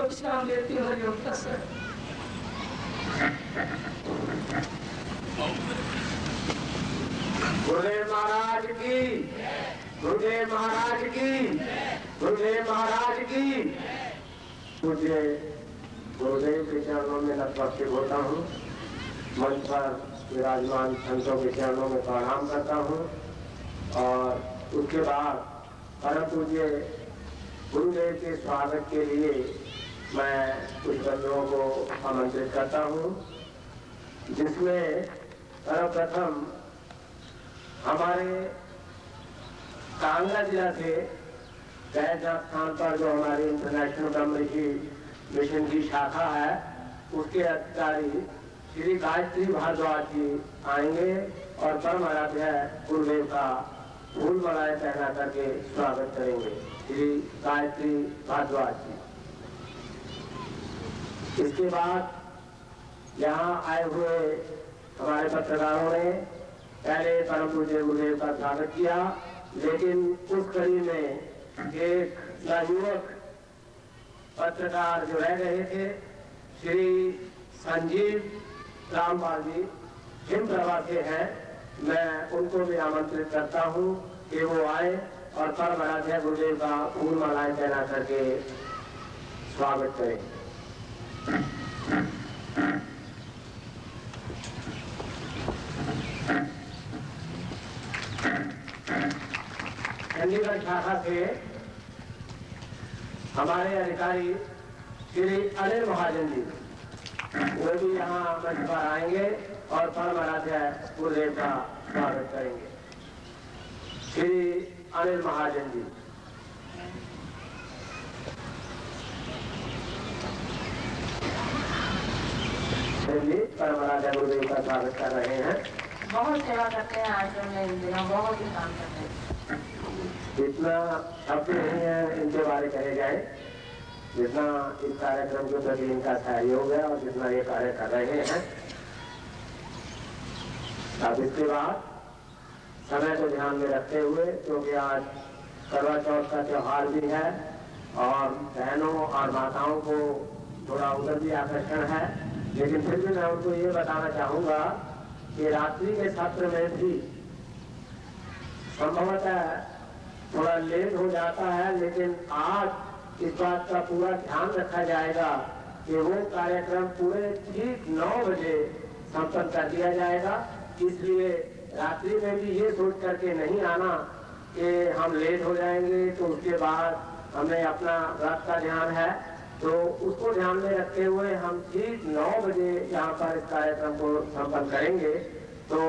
विश्राम लेती हूँ। हरिओम तत्सत। गुरुदेव महाराज की, गुरुदेव महाराज की, गुरुदेव महाराज की। मुझे गुरुदेव के चरणों में नतमस्तक होता हूँ। मंच पर विराजमान संतों के चरणों में प्रणाम करता हूँ और उसके बाद परम पूज्य गुरुदेव के स्वागत के लिए मैं कुछ बंधुओं को आमंत्रित करता हूँ, जिसमें सर्वप्रथम हमारे कांगड़ा जिला से गैजा स्थान पर जो हमारी इंटरनेशनल ब्रह्म ऋषि मिशन की शाखा है, उसके अधिकारी श्री गायत्री भारद्वाज जी आएंगे और परम आराध्य गुरुदेव का फूल मालाएं पहना करके स्वागत करेंगे। श्री गायत्री भारद्वाज जी। इसके बाद यहाँ आए हुए हमारे पत्रकारों ने पहले परम पूज्य गुरुदेव का स्वागत किया, लेकिन उस कड़ी में एक युवक पत्रकार जो रह गए थे, श्री संजीव रामपाल जी हिमप्रभा के हैं, मैं उनको भी आमंत्रित करता हूँ कि वो आए और परम आराध्य गुरुदेव का फूल मालाएं पहना करके स्वागत करें। चंडीगढ़ शाखा से हमारे अधिकारी श्री अनिल महाजन जी, वो भी यहाँ मंच पर आएंगे और परम आराध्य गुरुदेव का स्वागत करेंगे। श्री अनिल महाजन जी। परम आराध्य गुरुदेव का स्वागत कर रहे हैं। बहुत सेवा करते हैं आश्रम में, इन दिनों बहुत ही काम करते हैं। जितना शब्द नहीं है इनके बारे कहे जाए, जितना इस कार्यक्रम के प्रति इनका सहयोग है और जितना ये कार्य कर रहे हैं। अब इसके बाद समय को ध्यान में रखते हुए, क्योंकि आज करवा चौथ का त्योहार भी है और बहनों और माताओं को थोड़ा उधर भी आकर्षण है, लेकिन फिर भी मैं उनको ये बताना चाहूंगा कि रात्रि के सत्र में भी संभवतः थोड़ा लेट हो जाता है, लेकिन आज इस बात का पूरा ध्यान रखा जाएगा कि वो कार्यक्रम पूरे ठीक 9 बजे संपन्न कर दिया जाएगा। इसलिए रात्रि में भी ये सोच करके नहीं आना कि हम लेट हो जाएंगे तो उसके बाद हमें अपना व्रत का ध्यान है, तो उसको ध्यान में रखते हुए हम ठीक 9 बजे यहाँ पर इस कार्यक्रम को संपन्न करेंगे। तो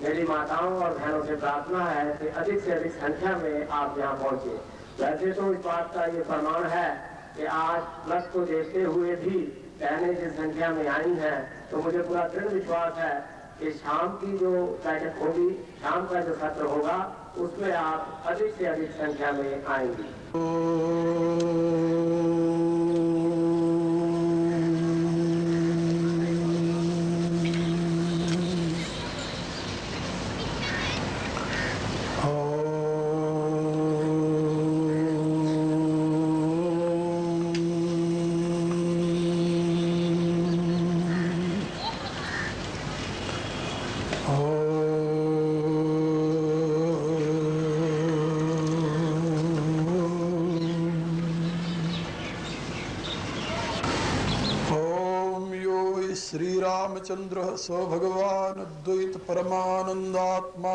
मेरी माताओं और बहनों से प्रार्थना है कि अधिक से अधिक संख्या में आप यहाँ पहुँचे। वैसे तो इस बात का ये प्रमाण है कि आज व्रत को देखते हुए भी बहनें जिस संख्या में आई हैं, तो मुझे पूरा दृढ़ विश्वास है कि शाम की जो बैठक होगी, शाम का जो सत्र होगा, उसमें आप अधिक से अधिक संख्या में आएंगी। रामचंद्र स भगवान द्वैत परमानंदात्मा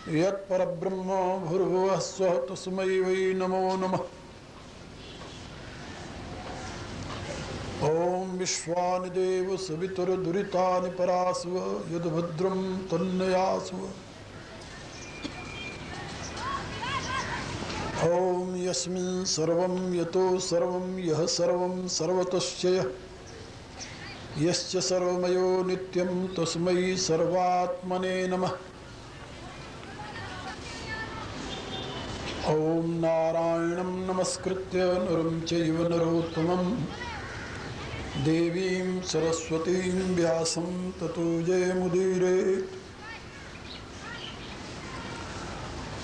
यत्परब्रह्म भूर्भुवः स्वः तस्मै वै नमो नमः। ओम विश्वानिदेव सवितुर्दुरितानि परास्व यद्भद्रं तन्नयास्व। ओम यस्मिन् सर्वं यतो सर्वं यः सर्वं सर्वतश्चयः यस्य सर्वमयो नित्यं तस्मै सर्वात्मने नमः। ओम नारायणं नमस्कृत्य नरं चैव नरोत्तमं देवीं सरस्वतीं व्यासं ततो जयमुदीरयेत्।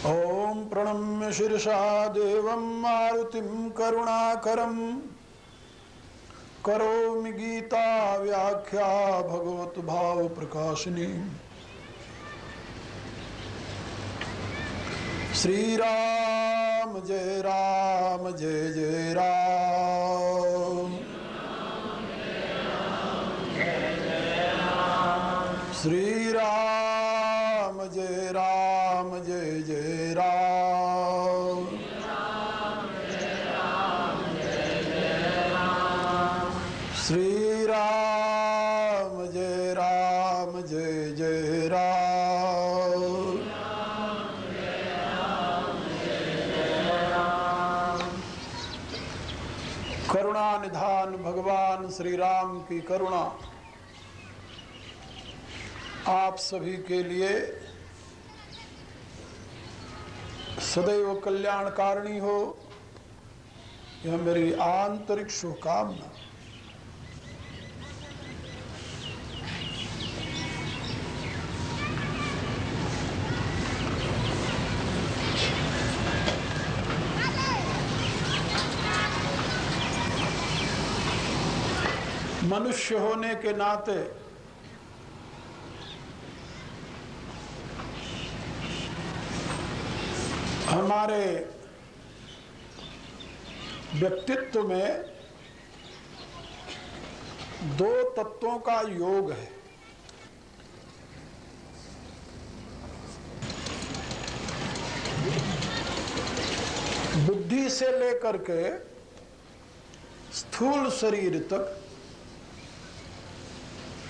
ओम प्रणम्य शीर्षा देवं मारुतिं करुणाकरं करोमि गीता व्याख्या भगवत भाव प्रकाशिनी। श्री राम जय जय राम। श्री राम जय जय राम। श्री राम जय जय राम। करुणा निधान भगवान श्री राम की करुणा आप सभी के लिए सदैव कल्याणकारिणी हो, यह मेरी आंतरिक शुभकामना। मनुष्य होने के नाते हमारे व्यक्तित्व में दो तत्वों का योग है। बुद्धि से लेकर के स्थूल शरीर तक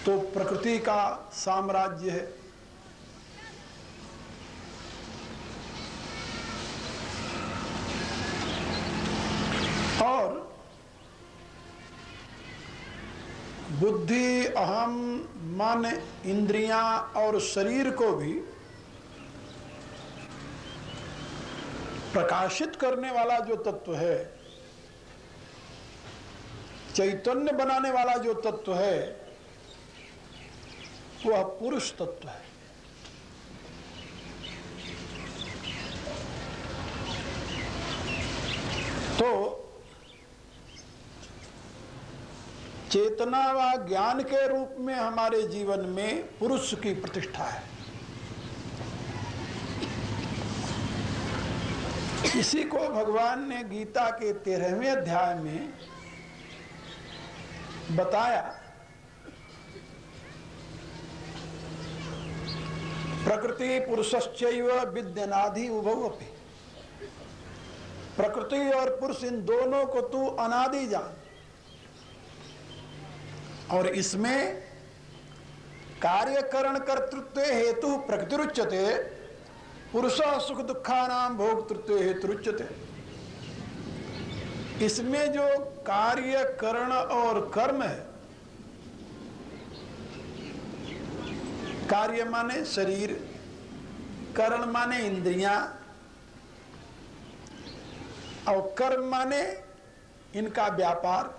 तो प्रकृति का साम्राज्य है, और बुद्धि, अहम, मन, इंद्रियां और शरीर को भी प्रकाशित करने वाला जो तत्व है, चैतन्य बनाने वाला जो तत्व है, वह पुरुष तत्व है। तो चेतना व ज्ञान के रूप में हमारे जीवन में पुरुष की प्रतिष्ठा है। इसी को भगवान ने गीता के 13वें अध्याय में बताया। प्रकृति पुरुषश्चैव विद्यनादि उभौ अपि। प्रकृति और पुरुष इन दोनों को तू अनादि जान, और इसमें कार्यकरण कर्तृत्व हेतु प्रकृतिरुच्यते, पुरुष सुख दुखानां भोक्तृत्व हेतुरुच्यते। इसमें जो कार्यकरण और कर्म है, कार्य माने शरीर, करण माने इंद्रियां, और कर्म माने इनका व्यापार।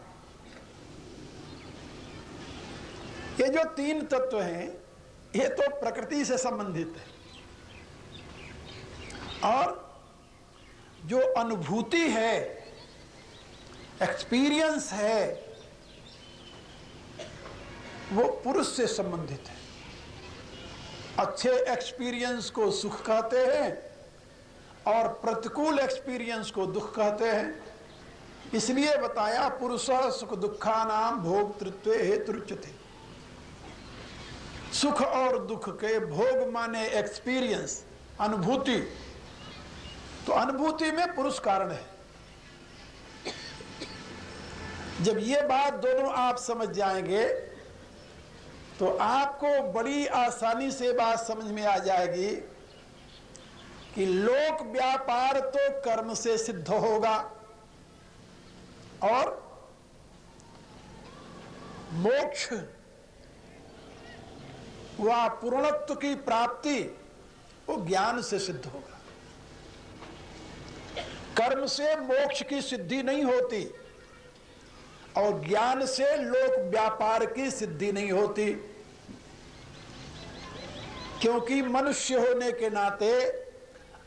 ये जो तीन तत्व हैं, ये तो प्रकृति से संबंधित है, और जो अनुभूति है, एक्सपीरियंस है, वो पुरुष से संबंधित है। अच्छे एक्सपीरियंस को सुख कहते हैं और प्रतिकूल एक्सपीरियंस को दुख कहते हैं। इसलिए बताया पुरुष सुख दुखानां भोक्तृत्व हेतुरुच्यते। सुख और दुख के भोग माने एक्सपीरियंस, अनुभूति, तो अनुभूति में पुरुष कारण है। जब ये बात दोनों आप समझ जाएंगे तो आपको बड़ी आसानी से बात समझ में आ जाएगी कि लोक व्यापार तो कर्म से सिद्ध होगा, और मोक्ष व पूर्णत्व की प्राप्ति वो ज्ञान से सिद्ध होगा। कर्म से मोक्ष की सिद्धि नहीं होती, और ज्ञान से लोक व्यापार की सिद्धि नहीं होती, क्योंकि मनुष्य होने के नाते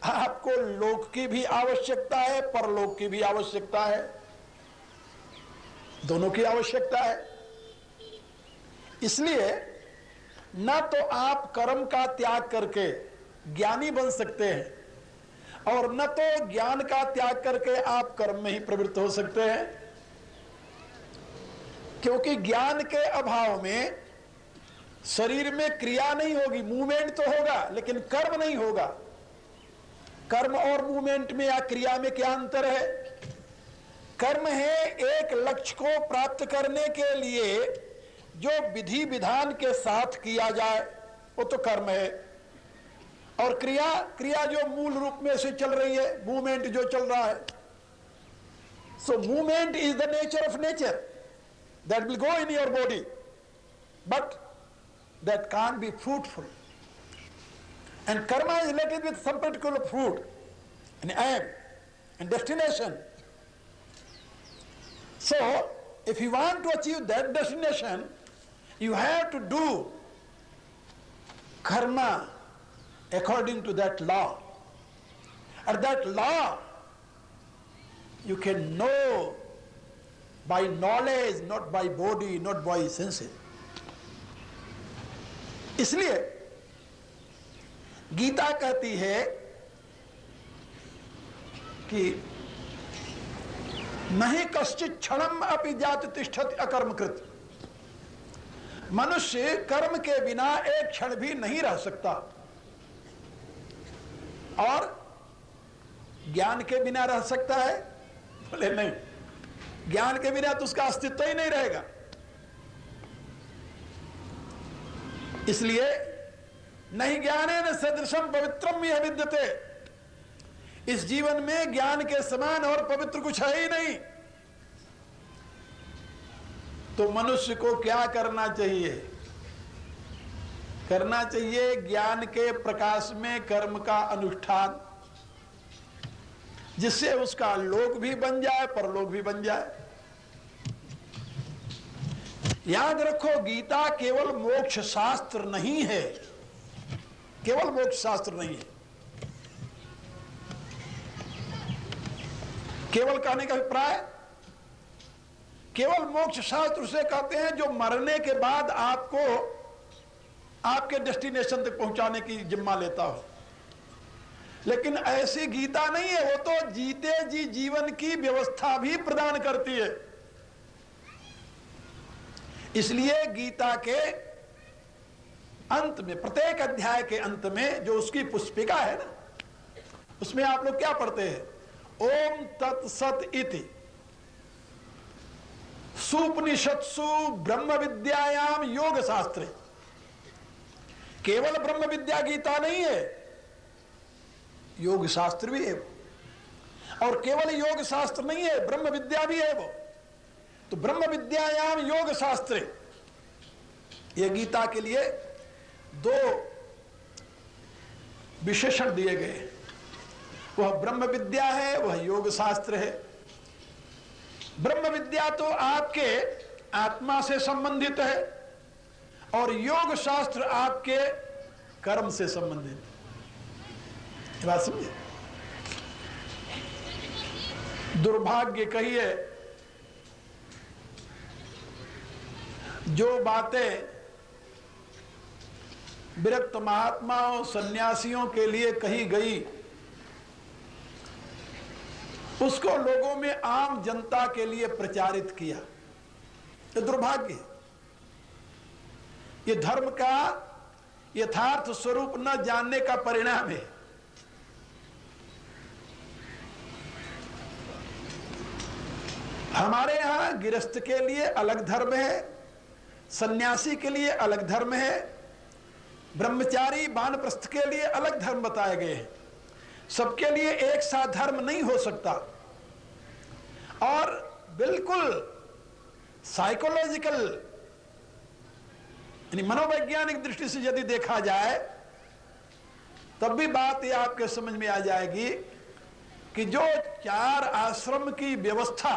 आपको लोक की भी आवश्यकता है, परलोक की भी आवश्यकता है, दोनों की आवश्यकता है। इसलिए न तो आप कर्म का त्याग करके ज्ञानी बन सकते हैं और न तो ज्ञान का त्याग करके आप कर्म में ही प्रवृत्त हो सकते हैं, क्योंकि ज्ञान के अभाव में शरीर में क्रिया नहीं होगी, मूवमेंट तो होगा लेकिन कर्म नहीं होगा। कर्म और मूवमेंट में या क्रिया में क्या अंतर है? कर्म है एक लक्ष्य को प्राप्त करने के लिए जो विधि विधान के साथ किया जाए, वो तो कर्म है। और क्रिया जो मूल रूप में से चल रही है, मूवमेंट जो चल रहा है। So movement is the nature of nature that will go in your body, but that can't be fruitful. And karma is related with some particular fruit, an aim, and destination. So, if you want to achieve that destination, you have to do karma according to that law. And that law you can know by knowledge, not by body, not by senses. इसलिए गीता कहती है कि नहीं कश्चित् क्षणम अपि जाति तिष्ठति अकर्मकृत। मनुष्य कर्म के बिना एक क्षण भी नहीं रह सकता और ज्ञान के बिना रह सकता है? बोले नहीं, ज्ञान के बिना तो उसका अस्तित्व ही नहीं रहेगा। इसलिए नहीं ज्ञानेन सदृशम पवित्रम यह विद्यते, इस जीवन में ज्ञान के समान और पवित्र कुछ है ही नहीं। तो मनुष्य को क्या करना चाहिए? करना चाहिए ज्ञान के प्रकाश में कर्म का अनुष्ठान, जिससे उसका लोक भी बन जाए, परलोक भी बन जाए। याद रखो, गीता केवल मोक्ष शास्त्र नहीं है, केवल मोक्ष शास्त्र नहीं है। केवल कहने का अभिप्राय, केवल मोक्ष शास्त्र उसे कहते हैं जो मरने के बाद आपको आपके डेस्टिनेशन तक पहुंचाने की जिम्मा लेता हो। लेकिन ऐसी गीता नहीं है, वो तो जीते जी जीवन की व्यवस्था भी प्रदान करती है। इसलिए गीता के अंत में, प्रत्येक अध्याय के अंत में जो उसकी पुष्पिका है ना, उसमें आप लोग क्या पढ़ते हैं? ओम तत्सत इति सुपनिषत्सु ब्रह्म विद्यायाम योग शास्त्रे। केवल ब्रह्म विद्या गीता नहीं है, योग शास्त्र भी है वो। और केवल योग शास्त्र नहीं है, ब्रह्म विद्या भी है वो। तो ब्रह्म विद्यायाम योग शास्त्रे, ये गीता के लिए दो विशेषण दिए गए। वह ब्रह्म विद्या है, वह योग शास्त्र है। ब्रह्म विद्या तो आपके आत्मा से संबंधित है और योग शास्त्र आपके कर्म से संबंधित है। बात समझे? दुर्भाग्य कहिए, जो बातें विरक्त महात्माओं सन्यासियों के लिए कही गई, उसको लोगों में आम जनता के लिए प्रचारित किया। ये दुर्भाग्य है। ये धर्म का यथार्थ स्वरूप न जानने का परिणाम है। हमारे यहां गृहस्थ के लिए अलग धर्म है, सन्यासी के लिए अलग धर्म है, ब्रह्मचारी वानप्रस्थ के लिए अलग धर्म बताए गए हैं। सबके लिए एक सा धर्म नहीं हो सकता। और बिल्कुल साइकोलॉजिकल यानी मनोवैज्ञानिक दृष्टि से यदि देखा जाए, तब भी बात ये आपके समझ में आ जाएगी कि जो 4 आश्रम की व्यवस्था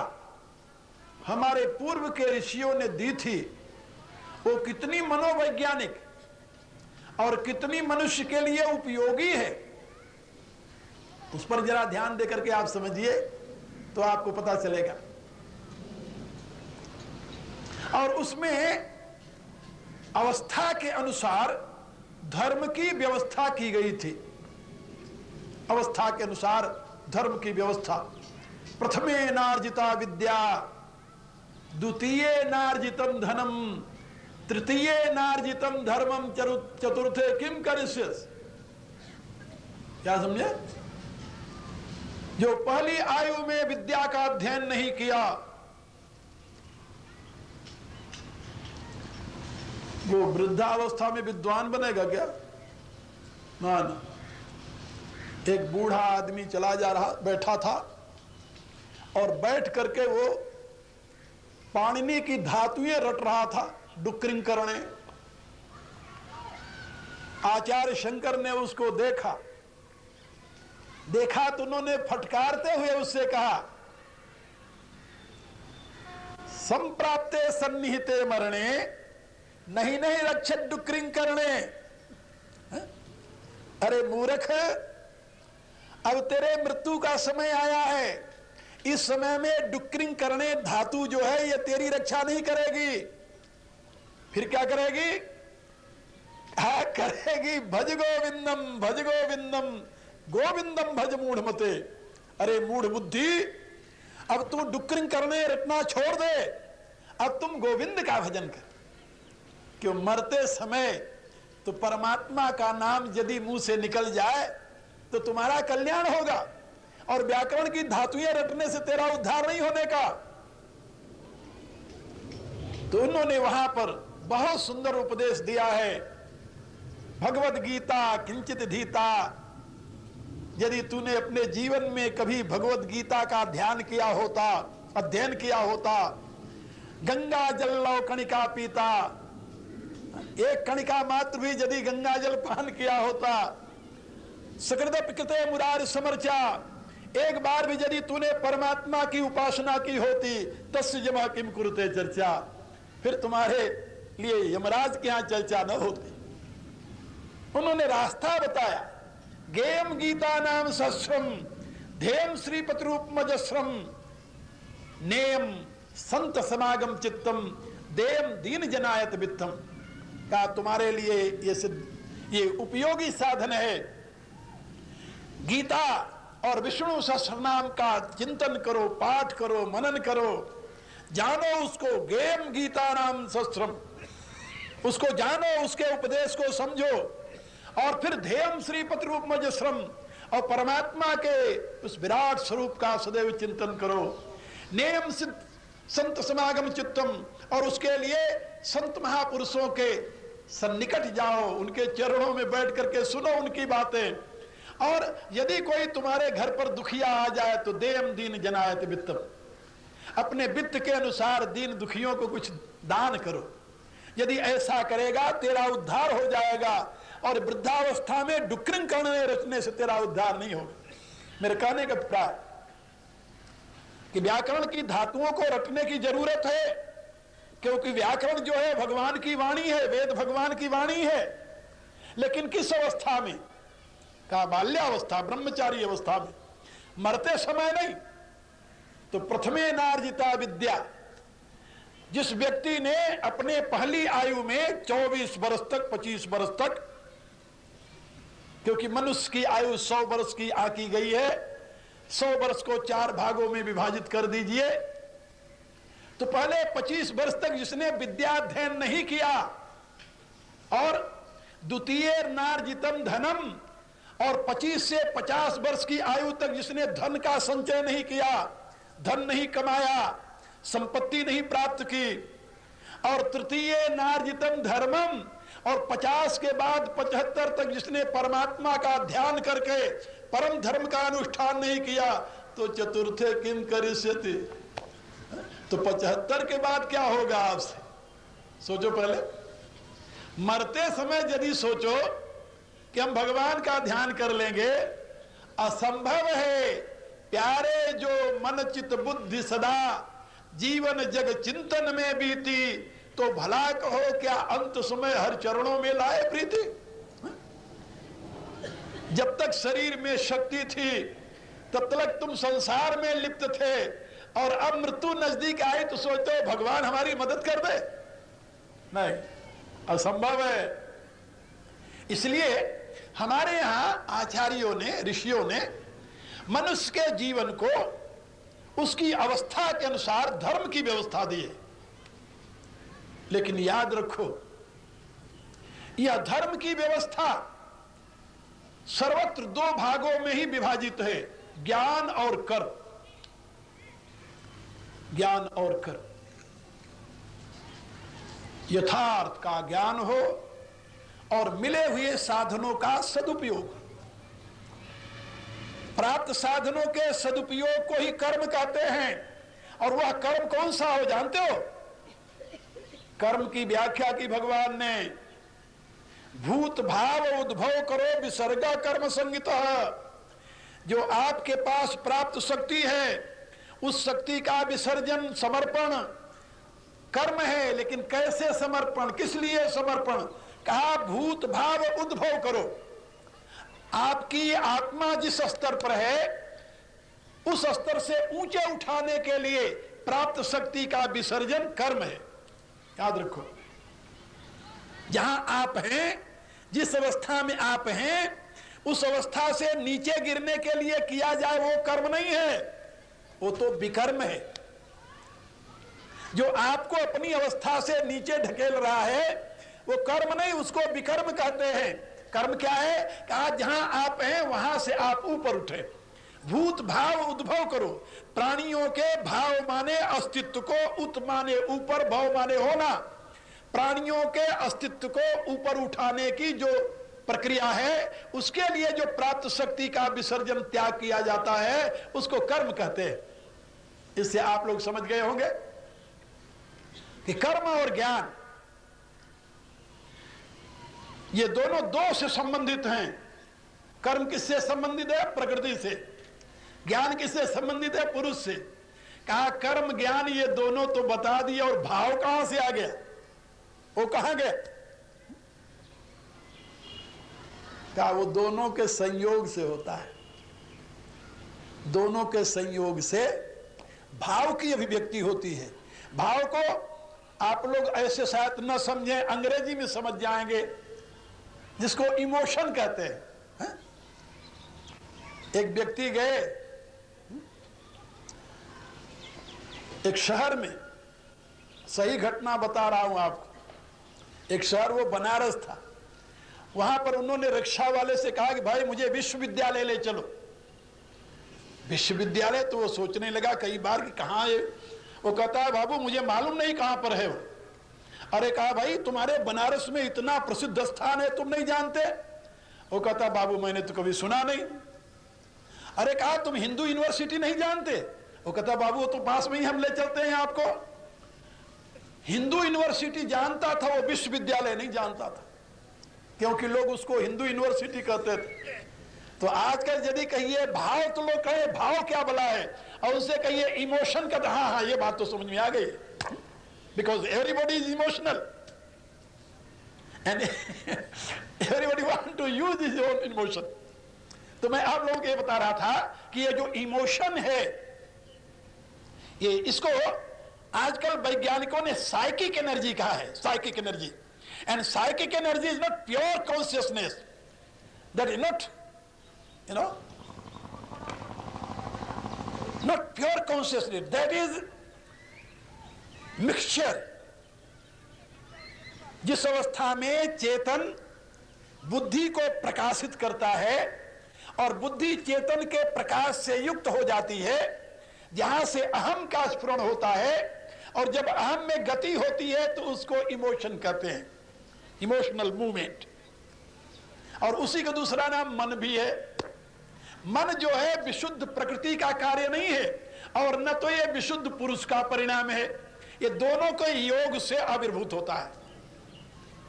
हमारे पूर्व के ऋषियों ने दी थी, वो कितनी मनोवैज्ञानिक और कितनी मनुष्य के लिए उपयोगी है, उस पर जरा ध्यान देकर के आप समझिए तो आपको पता चलेगा। और उसमें अवस्था के अनुसार धर्म की व्यवस्था की गई थी। अवस्था के अनुसार धर्म की व्यवस्था। प्रथमे नार्जिता विद्या, द्वितीये नार्जितम धनम, तृतीये नार्जितम धर्मम, चतुर्थे किम करिष्यसि। क्या समझे? जो पहली आयु में विद्या का अध्ययन नहीं किया वो वृद्धावस्था में विद्वान बनेगा क्या? ना ना। एक बूढ़ा आदमी चला जा रहा, बैठा था और बैठ करके वो पाणिनि की धातुएं रट रहा था, डुक्रिंग करने। आचार्य शंकर ने उसको देखा तो उन्होंने फटकारते हुए उससे कहा, संप्राप्ते सन्निहिते मरणे नहीं रक्षत डुक्रिंग करने। अरे मूर्ख, अब तेरे मृत्यु का समय आया है। इस समय में डुक्रिंग करने धातु जो है ये तेरी रक्षा नहीं करेगी। फिर क्या करेगी? करेगी भज गोविंदम, भज गोविंदम, गोविंदम भज मूढ़ मते। अरे मूढ़ बुद्धि, अब तू डुक्रिंग करने रटना छोड़ दे, अब तुम गोविंद का भजन कर। क्यों? मरते समय तो परमात्मा का नाम यदि मुंह से निकल जाए तो तुम्हारा कल्याण होगा, और व्याकरण की धातुएं रटने से तेरा उद्धार नहीं होने का। तो उन्होंने वहां पर बहुत सुंदर उपदेश दिया है। भगवद गीता किंचित धीता। यदि तूने अपने जीवन में कभी भगवद गीता का ध्यान किया होता, अध्ययन किया होता, गंगा जल लव कणिका पीता, एक कणिका मात्र भी यदि गंगा जल पान किया होता, सकृत कृते मुरार समर्चा, एक बार भी यदि तूने परमात्मा की उपासना की होती, तस्य जमा किम कुरुते चर्चा, फिर तुम्हारे लिए यमराज के यहां चर्चा न होती। उन्होंने रास्ता बताया। गेम गीता नाम सहस्रम, धेम श्रीपतिरूपमजस्रम, नेम संत समागम चित्तम, देम दीन जनायत वित्तम। का तुम्हारे लिए ये उपयोगी साधन है। गीता और विष्णु सहस्रनाम का चिंतन करो, पाठ करो, मनन करो, जानो उसको। गेम गीता नाम सहस्रम, उसको जानो, उसके उपदेश को समझो, और फिर ध्येयम श्रीपति रूप मजस्रम, और परमात्मा के उस विराट स्वरूप का सदैव चिंतन करो। नेम संत समागम चित्तम, और उसके लिए संत महापुरुषों के सन्निकट जाओ, उनके चरणों में बैठ करके सुनो उनकी बातें। और यदि कोई तुम्हारे घर पर दुखिया आ जाए तो देम दीन जनायत वित्तम, अपने वित्त के अनुसार दीन दुखियों को कुछ दान करो। यदि ऐसा करेगा तेरा उद्धार हो जाएगा, और वृद्धावस्था में डुक्रिंग करने रचने से तेरा उद्धार नहीं होगा। मेरे कहने का अभिप्राय कि व्याकरण की धातुओं को रटने की जरूरत है, क्योंकि व्याकरण जो है भगवान की वाणी है, वेद भगवान की वाणी है। लेकिन किस अवस्था में? का बाल्यावस्था, ब्रह्मचारी अवस्था में, मरते समय नहीं। तो प्रथमे नार्जिता विद्या, जिस व्यक्ति ने अपने पहली आयु में 24 वर्ष तक, 25 वर्ष तक, क्योंकि मनुष्य की आयु 100 वर्ष की आकी गई है, 100 वर्ष को 4 भागों में विभाजित कर दीजिए, तो पहले 25 वर्ष तक जिसने विद्याध्ययन नहीं किया, और द्वितीय नार्जितम धनम, और 25 से 50 वर्ष की आयु तक जिसने धन का संचय नहीं किया, धन नहीं कमाया, संपत्ति नहीं प्राप्त की, और तृतीय नार्जितम धर्मम, और 50 के बाद 75 तक जिसने परमात्मा का ध्यान करके परम धर्म का अनुष्ठान नहीं किया, तो चतुर्थे किम करिष्यति। तो 75 के बाद क्या होगा आपसे? सोचो पहले। मरते समय यदि सोचो कि हम भगवान का ध्यान कर लेंगे, असंभव है। प्यारे जो मन चित बुद्धि सदा जीवन जग चिंतन में बीती, तो भला कहो क्या अंत समय हर चरणों में लाए प्रीति। जब तक शरीर में शक्ति थी तब तक तुम संसार में लिप्त थे और अब मृत्यु नजदीक आई तो सोचते हो भगवान हमारी मदद कर दे। नहीं, असंभव है। इसलिए हमारे यहां आचार्यों ने, ऋषियों ने मनुष्य के जीवन को उसकी अवस्था के अनुसार धर्म की व्यवस्था दी है। लेकिन याद रखो, यह धर्म की व्यवस्था सर्वत्र दो भागों में ही विभाजित है, ज्ञान और कर्म। ज्ञान और कर्म। यथार्थ का ज्ञान हो और मिले हुए साधनों का सदुपयोग। प्राप्त साधनों के सदुपयोग को ही कर्म कहते हैं। और वह कर्म कौन सा हो जानते हो? कर्म की व्याख्या की भगवान ने, भूत भाव उद्भव करो विसर्गा कर्म संगीतः। जो आपके पास प्राप्त शक्ति है उस शक्ति का विसर्जन, समर्पण कर्म है। लेकिन कैसे समर्पण, किस लिए समर्पण? कहा भूत भाव उद्भव करो। आपकी आत्मा जिस स्तर पर है उस स्तर से ऊंचे उठाने के लिए प्राप्त शक्ति का विसर्जन कर्म है। याद रखो, जहां आप हैं, जिस अवस्था में आप हैं, उस अवस्था से नीचे गिरने के लिए किया जाए वो कर्म नहीं है, वो तो विकर्म है। जो आपको अपनी अवस्था से नीचे ढकेल रहा है वो कर्म नहीं, उसको विकर्म कहते हैं। कर्म क्या है? कहा जहां आप हैं वहां से आप ऊपर उठे। भूत भाव उद्भव करो। प्राणियों के भाव माने अस्तित्व को, उत माने ऊपर, भव माने होना। प्राणियों के अस्तित्व को ऊपर उठाने की जो प्रक्रिया है, उसके लिए जो प्राप्त शक्ति का विसर्जन, त्याग किया जाता है, उसको कर्म कहते हैं। इससे आप लोग समझ गए होंगे कि कर्म और ज्ञान ये दोनों दो से संबंधित हैं। कर्म किससे संबंधित है? प्रकृति से। ज्ञान किससे संबंधित है? पुरुष से। कहा कर्म ज्ञान ये दोनों तो बता दिए, और भाव कहां से आ गया? वो कहां गया? कहा वो दोनों के संयोग से होता है। दोनों के संयोग से भाव की अभिव्यक्ति होती है। भाव को आप लोग ऐसे शायद न समझें, अंग्रेजी में समझ जाएंगे, जिसको इमोशन कहते हैं। एक व्यक्ति गए एक शहर में, सही घटना बता रहा हूं आपको। एक शहर वो बनारस था। वहां पर उन्होंने रिक्शा वाले से कहा कि भाई मुझे विश्वविद्यालय ले चलो। विश्वविद्यालय तो वो सोचने लगा कई बार कि कहाँ है। वो कहता है बाबू मुझे मालूम नहीं कहां पर है वो। अरे कहा भाई तुम्हारे बनारस में इतना प्रसिद्ध स्थान है, तुम नहीं जानते? वो कहता बाबू मैंने तो कभी सुना नहीं। अरे कहा तुम हिंदू यूनिवर्सिटी नहीं जानते? वो कहता बाबू वो तो पास में ही हम ले चलते हैं आपको। हिंदू यूनिवर्सिटी जानता था, वो विश्वविद्यालय नहीं जानता था, क्योंकि लोग उसको हिंदू यूनिवर्सिटी कहते थे। तो आजकल यदि कहिए भाव तो लोग कहे भाव क्या भला है, और उससे कहिए इमोशन का, हाँ हाँ ये बात तो समझ में आ गई, because everybody is emotional and everybody want to use his own emotion. तो मैं आप लोगों को ये बता रहा था कि ये जो इमोशन है, ये इसको आजकल वैज्ञानिकों ने साइकिक एनर्जी कहा है। Psychic energy, and psychic energy is not pure consciousness, that is not not pure consciousness, that is mixture। जिस अवस्था में चेतन बुद्धि को प्रकाशित करता है और बुद्धि चेतन के प्रकाश से युक्त हो जाती है, जहां से अहम का स्फुरण होता है, और जब अहम में गति होती है तो उसको इमोशन कहते हैं, इमोशनल मूवमेंट। और उसी का दूसरा नाम मन भी है। मन जो है विशुद्ध प्रकृति का कार्य नहीं है, और न तो ये विशुद्ध पुरुष का परिणाम है। ये दोनों के योग से आविर्भूत होता है।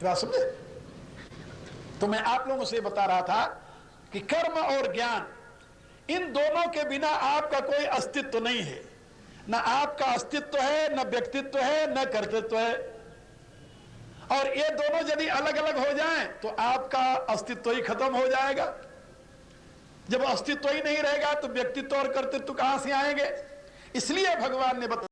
बात समझे? तो मैं आप लोगों से बता रहा था कि कर्म और ज्ञान, इन दोनों के बिना आपका कोई अस्तित्व नहीं है। न आपका अस्तित्व है, न व्यक्तित्व है, न कर्तृत्व है। और ये दोनों यदि अलग अलग हो जाएं तो आपका अस्तित्व ही खत्म हो जाएगा। जब अस्तित्व ही नहीं रहेगा तो व्यक्तित्व और कर्तृत्व कहां से आएंगे? इसलिए भगवान ने बताया